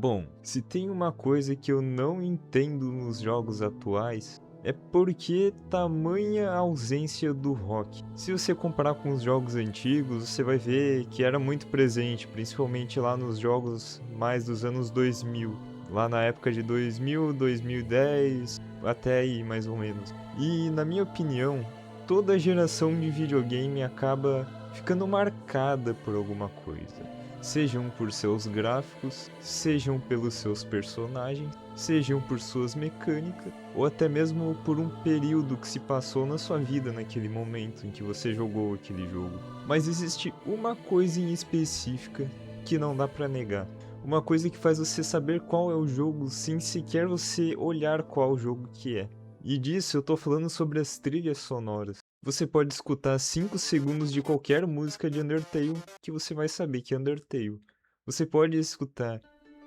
Bom, se tem uma coisa que eu não entendo nos jogos atuais, é porque tamanha ausência do rock. Se você comparar com os jogos antigos, você vai ver que era muito presente, principalmente lá nos jogos mais dos anos 2000, lá na época de 2000, 2010, até aí mais ou menos. E na minha opinião, toda geração de videogame acaba ficando marcada por alguma coisa. Sejam por seus gráficos, sejam pelos seus personagens, sejam por suas mecânicas, ou até mesmo por um período que se passou na sua vida naquele momento em que você jogou aquele jogo. Mas existe uma coisa em específica que não dá pra negar. Uma coisa que faz você saber qual é o jogo sem sequer você olhar qual jogo que é. E disso eu tô falando sobre as trilhas sonoras. Você pode escutar 5 segundos de qualquer música de Undertale que você vai saber que é Undertale. Você pode escutar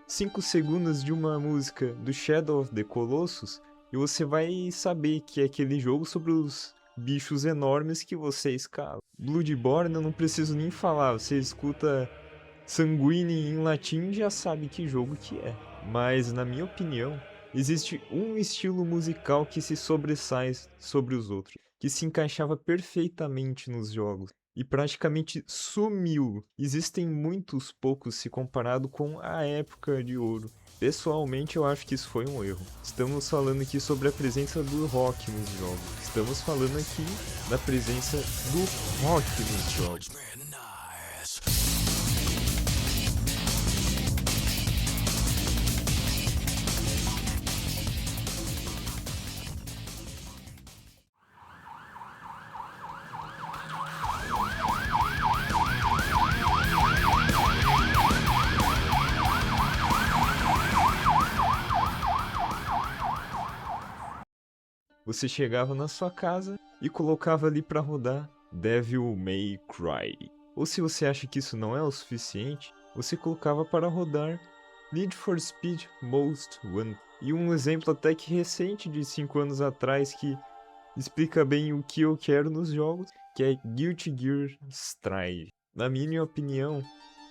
5 segundos de uma música do Shadow of the Colossus e você vai saber que é aquele jogo sobre os bichos enormes que você escala. Bloodborne eu não preciso nem falar, você escuta Sanguine em latim e já sabe que jogo que é. Mas na minha opinião, existe um estilo musical que se sobressai sobre os outros, que se encaixava perfeitamente nos jogos e praticamente sumiu. Existem muitos poucos se comparado com a época de ouro. Pessoalmente, eu acho que isso foi um erro. Estamos falando aqui sobre a presença do rock nos jogos. Estamos falando aqui da presença do rock nos jogos. Você chegava na sua casa e colocava ali para rodar Devil May Cry. Ou se você acha que isso não é o suficiente, você colocava para rodar Need for Speed Most Wanted. E um exemplo até que recente de 5 anos atrás que explica bem o que eu quero nos jogos, que é Guilty Gear Strive. Na minha opinião,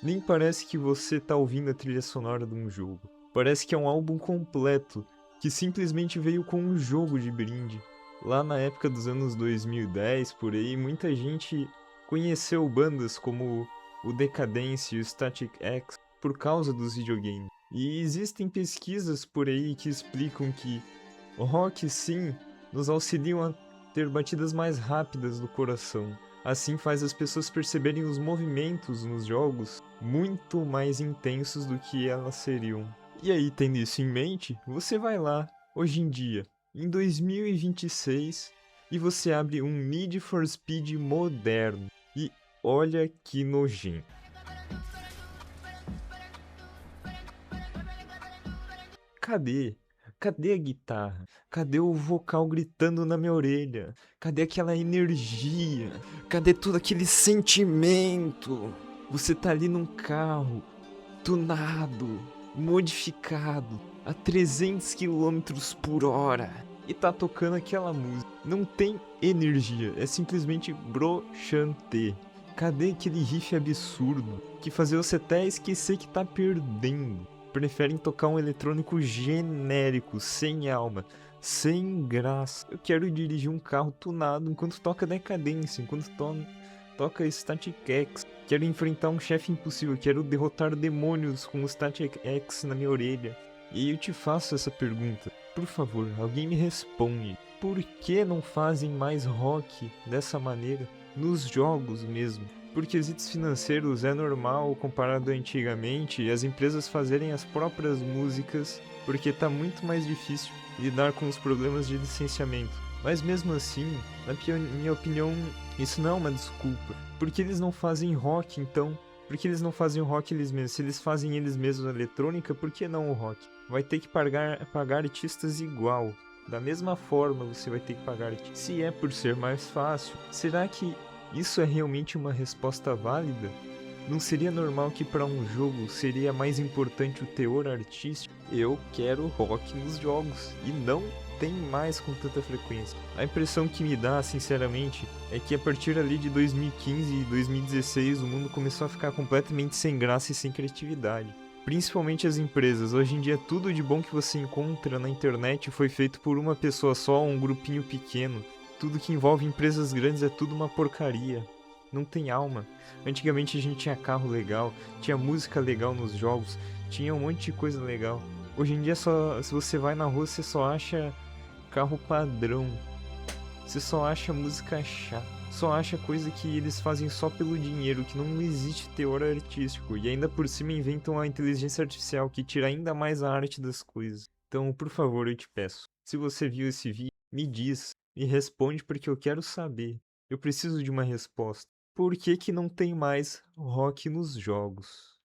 nem parece que você tá ouvindo a trilha sonora de um jogo. Parece que é um álbum completo, que simplesmente veio com um jogo de brinde. Lá na época dos anos 2010, por aí, muita gente conheceu bandas como o Decadence e o Static X por causa dos videogames. E existem pesquisas por aí que explicam que o rock, sim, nos auxiliam a ter batidas mais rápidas do coração. Assim faz as pessoas perceberem os movimentos nos jogos muito mais intensos do que elas seriam. E aí, tendo isso em mente, você vai lá, hoje em dia, em 2026, e você abre um Need for Speed moderno. E olha que nojento. Cadê? Cadê a guitarra? Cadê o vocal gritando na minha orelha? Cadê aquela energia? Cadê todo aquele sentimento? Você tá ali num carro, tunado, modificado, a 300 quilômetros por hora e tá tocando aquela música. Não tem energia, é simplesmente broxante. Cadê aquele riff absurdo que fazia você até esquecer que tá perdendo? Preferem tocar um eletrônico genérico, sem alma, sem graça. Eu quero dirigir um carro tunado enquanto toca Decadência, enquanto toca Static X. Quero enfrentar um chefe impossível, quero derrotar demônios com o Static X na minha orelha. E aí eu te faço essa pergunta. Por favor, alguém me responde. Por que não fazem mais rock dessa maneira? Nos jogos mesmo. Por quesitos financeiros é normal comparado a antigamente as empresas fazerem as próprias músicas porque tá muito mais difícil lidar com os problemas de licenciamento. Mas mesmo assim, na minha opinião, isso não é uma desculpa. Por que eles não fazem rock então? Por que eles não fazem o rock eles mesmos? Se eles fazem eles mesmos a eletrônica, por que não o rock? Vai ter que pagar artistas igual. Da mesma forma você vai ter que pagar artistas. Se é por ser mais fácil, será que isso é realmente uma resposta válida? Não seria normal que para um jogo seria mais importante o teor artístico? Eu quero rock nos jogos e não tem mais com tanta frequência. A impressão que me dá, sinceramente, é que a partir ali de 2015 e 2016 o mundo começou a ficar completamente sem graça e sem criatividade. Principalmente as empresas. Hoje em dia, tudo de bom que você encontra na internet foi feito por uma pessoa só, um grupinho pequeno. Tudo que envolve empresas grandes é tudo uma porcaria. Não tem alma. Antigamente a gente tinha carro legal, tinha música legal nos jogos, tinha um monte de coisa legal. Hoje em dia, se você vai na rua, você só acha carro padrão. Você só acha música chata. Só acha coisa que eles fazem só pelo dinheiro, que não existe teor artístico. E ainda por cima inventam a inteligência artificial que tira ainda mais a arte das coisas. Então, por favor, eu te peço. Se você viu esse vídeo, me diz. Me responde porque eu quero saber. Eu preciso de uma resposta. Por que que não tem mais rock nos jogos?